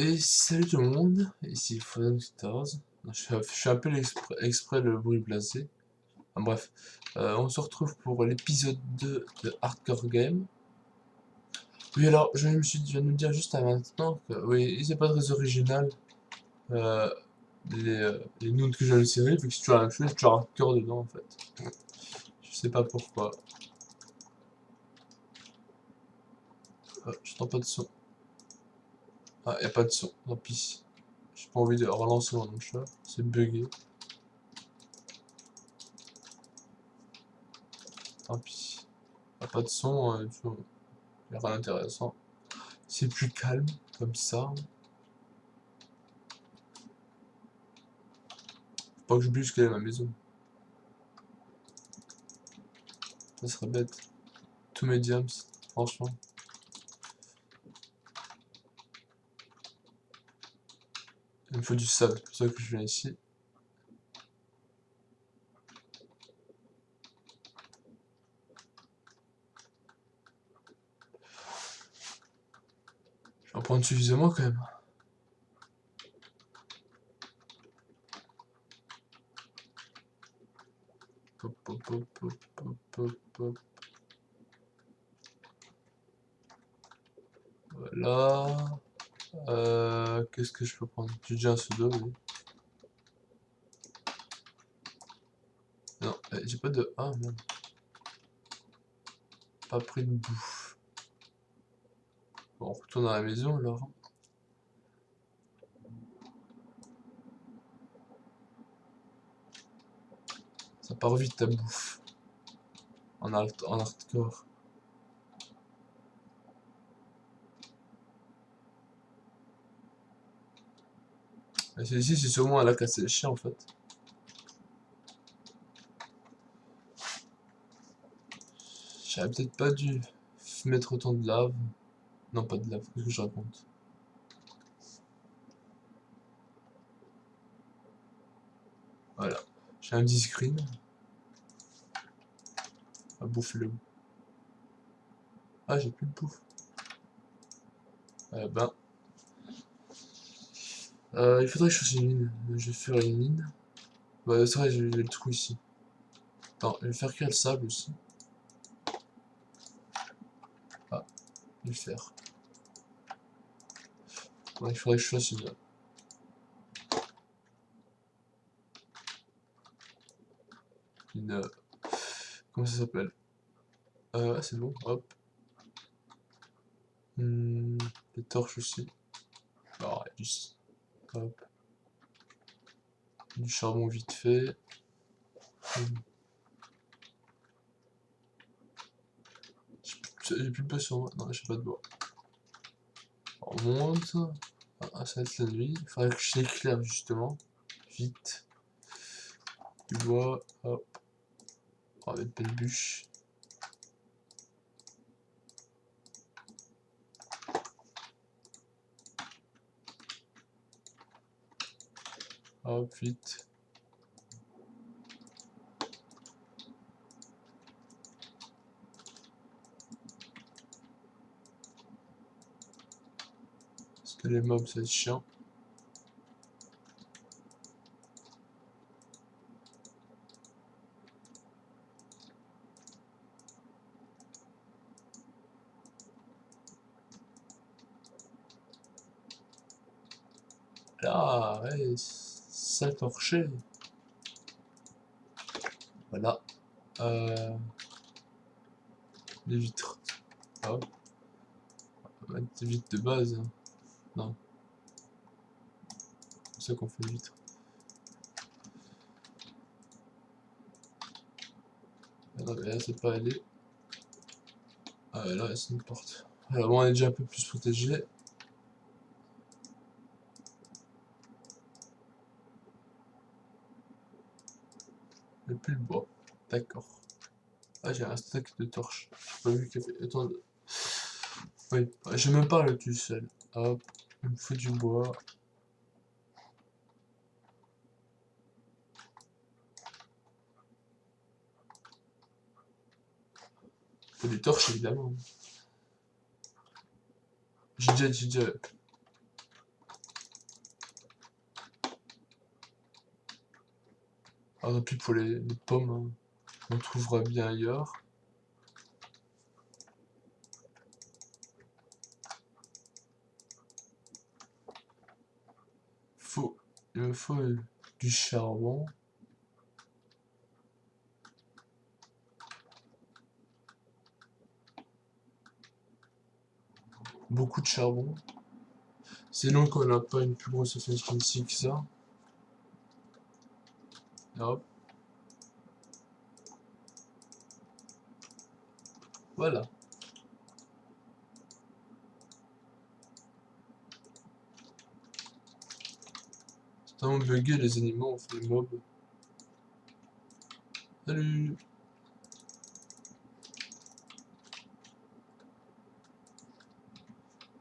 Et salut tout le monde, ici Frozen14. Je fais un peu exprès le bruit blasé. Enfin, bref, on se retrouve pour l'épisode 2 de Hardcore Game. Oui, alors je viens de me dire juste à maintenant que oui, c'est pas très original. euh, les noms que j'ai dans la série, vu que c'est toujours la même chose, c'est toujours Hardcore dedans en fait. Je sais pas pourquoi. Ah, j'entends pas de son. Ah, y a pas de son, tant pis. J'ai pas envie de relancer mon chat, c'est bugué, tant pis. Y a pas de son, y a rien d'intéressant. C'est plus calme, comme ça. Faut pas que j'oublie jusqu'à ma maison. Ça serait bête. Tous mes diams, franchement. Il me faut du sable, c'est pour ça que je viens ici. Je vais en prendre suffisamment quand même. Hop, hop, hop, hop, hop, hop, hop. Voilà. Qu'est-ce que je peux prendre? J'ai déjà un pseudo, oui. Non, j'ai pas de... Ah, merde. Pas pris de bouffe. Bon, on retourne à la maison, alors. Ça part vite, ta bouffe. En hardcore. Celle-ci, c'est sûrement à la casser le chien, en fait. J'aurais peut-être pas dû mettre autant de lave. Non, pas de lave, qu'est-ce que je raconte? Voilà. J'ai un 10 screen. À bouffer le... Ah, j'ai plus de bouffe. Ben... il faudrait que je fasse une mine. Je vais faire une mine. Bah, c'est vrai, j'ai le trou ici. Attends, je vais faire cuire le sable aussi. Ah, je vais le faire. Ouais, il faudrait que je fasse une... comment ça s'appelle? Ah, c'est bon, hop. Les torches aussi. Alors, hop. Du charbon vite fait. J'ai plus de bois sur moi. Non, j'ai pas de bois. On monte. Ah, ça va être la nuit. Il faudrait que je l'éclaire justement. Vite. Du bois. Hop. On va mettre pas de bûche. Hop, vite. Parce que les mobs, ça va être chiant. Là, ouais, ça torché. Voilà. Les vitres. Hop. On va mettre des vitres de base. Hein. Non. C'est ça qu'on fait les vitres. Ah non, mais là, c'est pas aller. Ah, là, c'est une porte. Alors, bon, on est déjà un peu plus protégé. Et plus le bois. D'accord. Ah, j'ai un stack de torches. J'ai pas vu qu'il y avait autant de... Oui, j'ai même pas le tout seul. Hop, il me faut du bois. Il faut des torches, évidemment. J'ai déjà... tant pis pour les pommes, hein. On trouvera bien ailleurs. Il me faut du charbon. Beaucoup de charbon. Sinon qu'on n'a pas une plus grosse efficiency que ça. Hop. Voilà. C'est tellement bugué les animaux, on fait les mobs. Salut.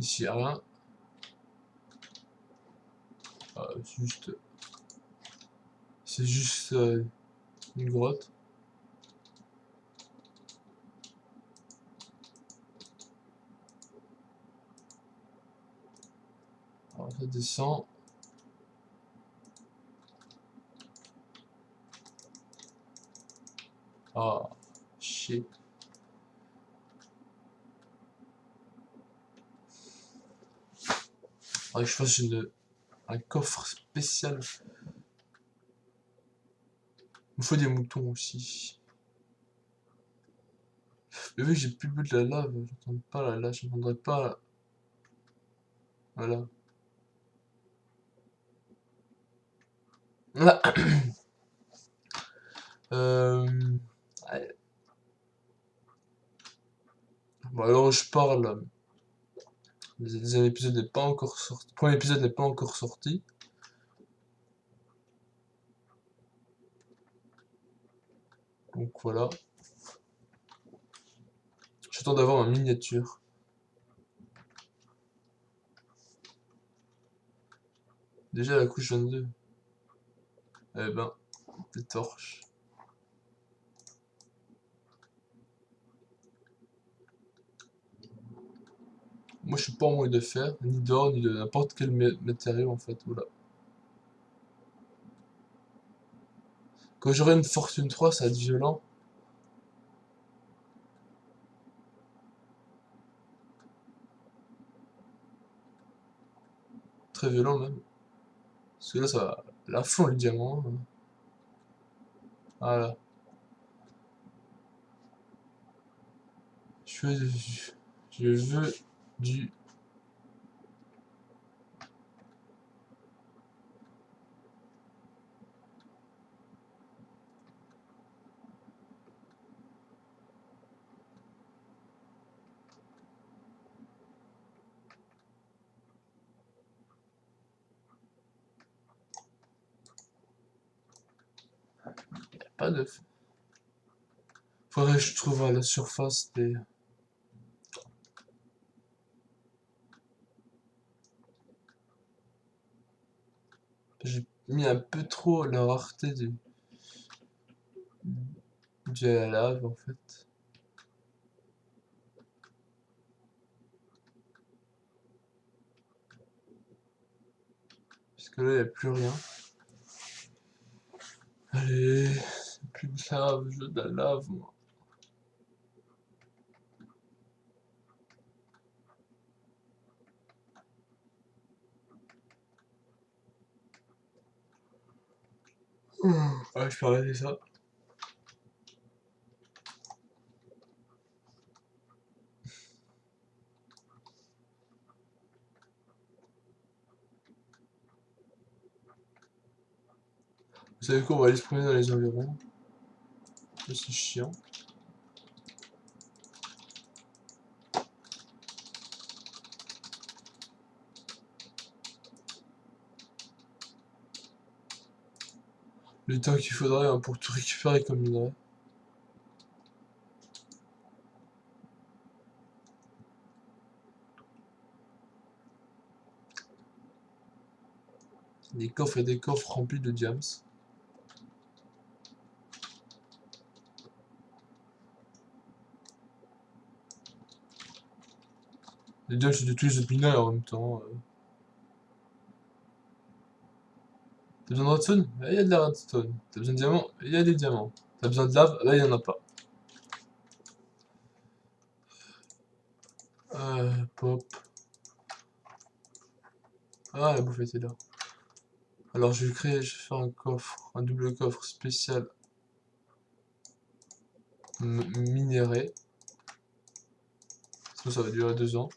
Ici y'a rien. Ah, c'est juste une grotte. Alors ça descend. Ah, shit. Faudrait que je fasse un coffre spécial. Il me faut des moutons aussi. Mais vu que j'ai plus bu de la lave, j'entends pas la lave, j'entendrai pas. Voilà. Là. Ouais. Bon alors je parle. Le deuxième épisode n'est pas encore sorti. Le premier épisode n'est pas encore sorti. Donc voilà. J'attends d'avoir ma miniature. Déjà la couche 22. Eh ben, des torches. Moi je suis pas en manque de fer, ni d'or, ni de n'importe quel matériau en fait. Voilà. Quand j'aurai une fortune 3, ça va être violent. Très violent même. Parce que là ça va la fond le diamant. Voilà. Je veux, je veux du... Pas de... Faudrait que je trouve à la surface des... J'ai mis un peu trop la rareté du à la lave en fait. Parce que là il n'y a plus rien. Allez, plus de lave, je veux de la lave moi. Ouais, je peux arrêter ça. Vous savez quoi, on va aller se promener dans les environs. C'est chiant. Le temps qu'il faudrait hein, pour tout récupérer comme minerai. Des coffres et des coffres remplis de diams. Les diams c'est de tous les autres minerais en même temps. T'as besoin de redstone? Il y a de la redstone. T'as besoin de diamants? Il y a des diamants. T'as besoin de lave? Là, il y en a pas. Pop. Ah, la bouffe était là. Alors, je vais faire un coffre, un double coffre spécial minéré. Ça va durer 2 ans.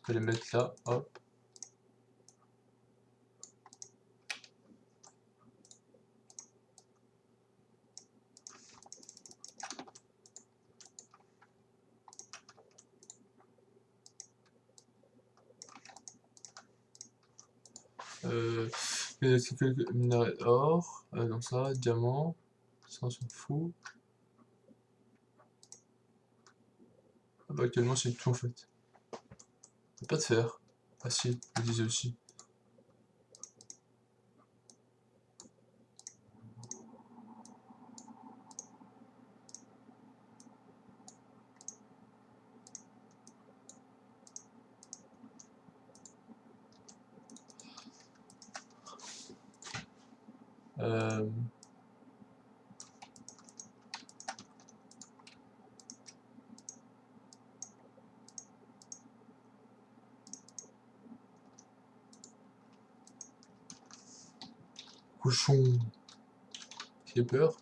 Je vais les mettre là, hop. Quelques minerais or, non ça, diamant, ça on s'en fout. Ah bah actuellement c'est tout en fait. Y'a pas de fer. Ah si, je disais aussi. Euh... Cochon. J'ai peur.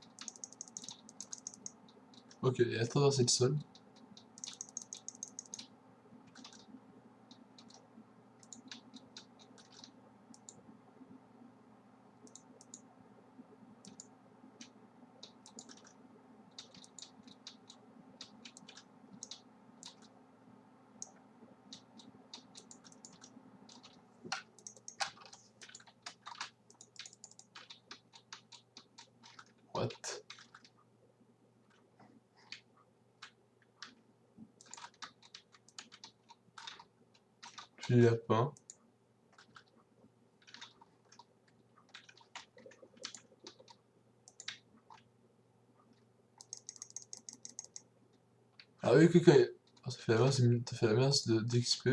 Ok, et à traverser le sol. What? Puis les lapins. Ah oui, ok, ok. Ah, ça fait la masse, ça fait la masse d'XP.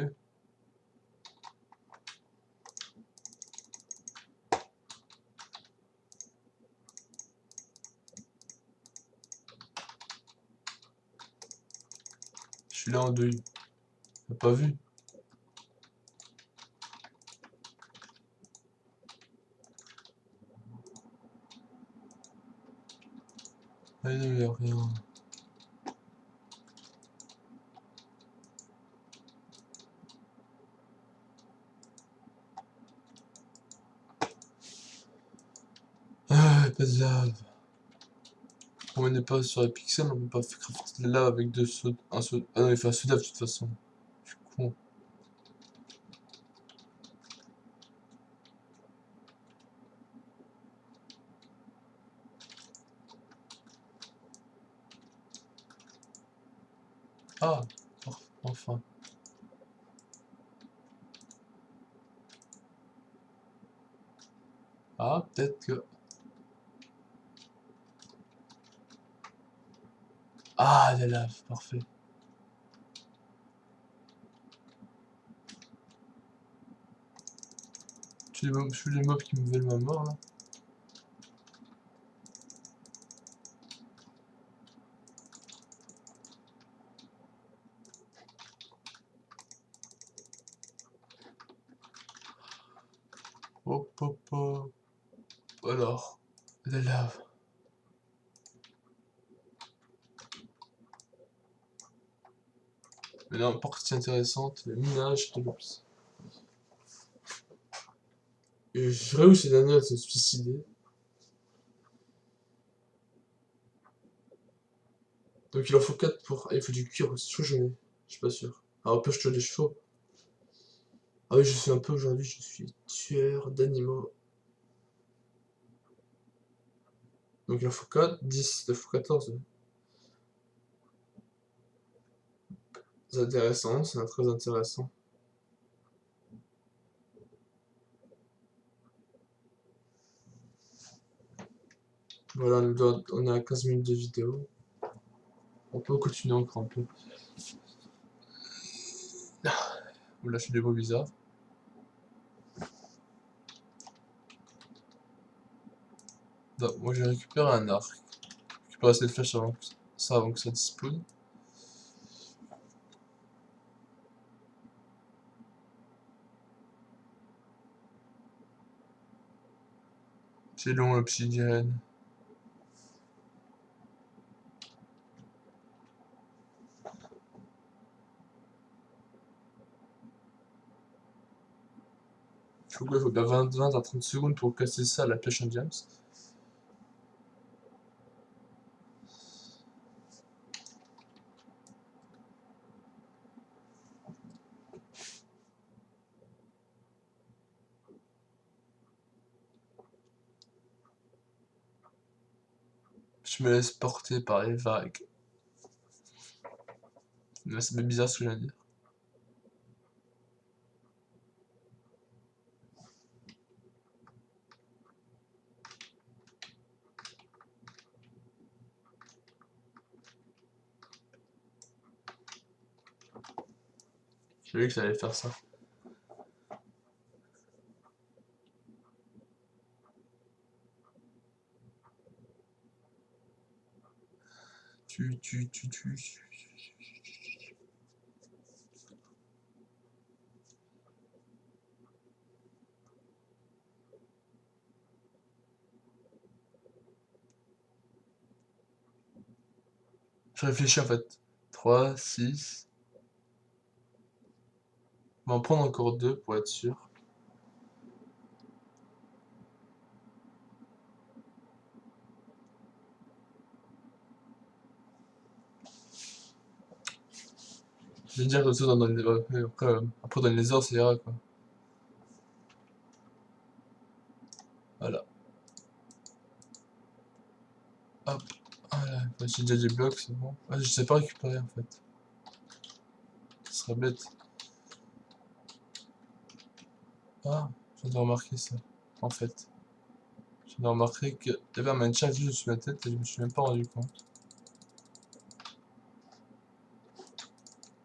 Je suis là en deuil. T'as pas vu? Ah non, y'a rien. Ah, pas de lave. Comme on n'est pas sur les pixels, on peut pas faire crafter de la lave avec deux sauts. Un saut. Ah non, il faut un saut de lave de toute façon. Je suis con. Ah, enfin. Ah, peut-être que. Ah, de la lave, parfait. Je suis les mobs qui me veulent ma mort là. Hop, hop, hop. Alors, la lave. Maintenant, partie intéressante, le minage de l'ops. Et je dirais où ces derniers se suicider. Donc il en faut 4 pour. Ah, il faut du cuir aussi, je crois que j'en ai. Je suis pas sûr. Alors, peut je tue des chevaux. Ah oui, je suis un peu aujourd'hui, je suis tueur d'animaux. Donc il en faut 4, 10, il en faut 14. C'est intéressant, c'est très intéressant. Voilà, on est à 15 minutes de vidéo. On peut continuer encore un peu. Oula, je fais des mots bizarres. Donc, moi, j'ai récupéré un arc. Je récupère cette flèche avant que ça dispose. C'est long, l'obsidienne. Il faut bien 20 à 30 secondes pour casser ça à la pêche en diams. Je me laisse porter par les vagues. Mais c'est bizarre ce que je viens de dire. J'ai vu que ça allait faire ça. Tu. Je réfléchis en fait. 3, 6. On va en prendre encore 2 pour être sûr. Je vais dire que ça dans les... après dans les heures, ça ira quoi. Voilà. Hop. Voilà. J'ai déjà des blocs, c'est bon. Ah, je sais pas récupérer en fait. Ce serait bête. Ah, je viens de remarquer ça. En fait. Je viens de remarquer qu'il y avait un mancha juste dessus ma tête et je me suis même pas rendu compte.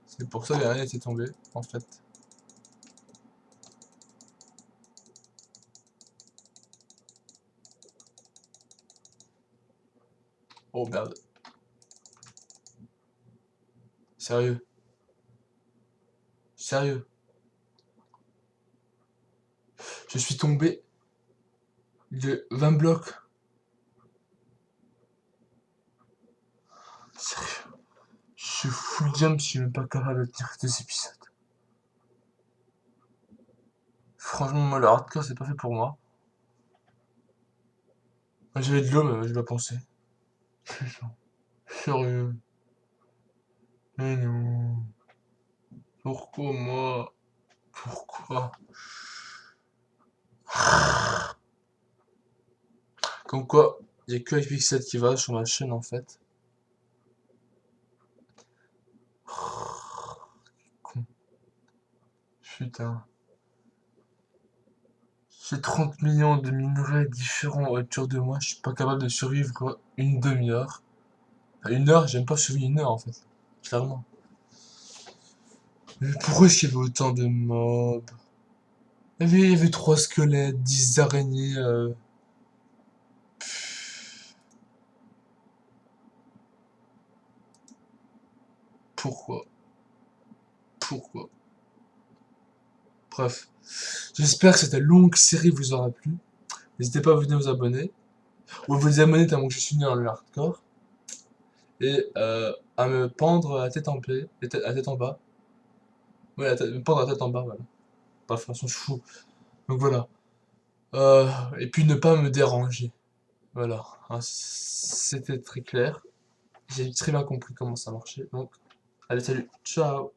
C'est pour ça que rien était tombé, en fait. Oh merde. Sérieux. Sérieux. Je suis tombé de 20 blocs. Sérieux. Je suis full jump, je suis même pas capable de tenir 2 épisodes. Franchement, moi, le hardcore, c'est pas fait pour moi. J'avais de l'eau, mais je dois penser. Putain. Sérieux. Mais non. Pourquoi moi? Pourquoi? Comme quoi, il y a que avec 7 qui va sur ma chaîne en fait. Con. Putain. J'ai 30 millions de minerais différents autour de moi, je suis pas capable de survivre une demi-heure. Enfin, une heure, j'aime pas survivre une heure en fait. Clairement. Mais pourquoi est-ce qu'il y avait autant de mobs? Il y avait 3 squelettes, 10 araignées. Pourquoi? Pourquoi? Bref. J'espère que cette longue série vous aura plu. N'hésitez pas à venir vous abonner. Ou à vous abonner tellement que je suis nul dans le hardcore. Et à me pendre la tête en paix, la tête en bas. Ouais, me pendre la tête en bas, voilà. Bref, on s'en fout. Donc voilà. Et puis ne pas me déranger. Voilà. Hein, c'était très clair. J'ai très bien compris comment ça marchait. Donc, allez, salut. Ciao.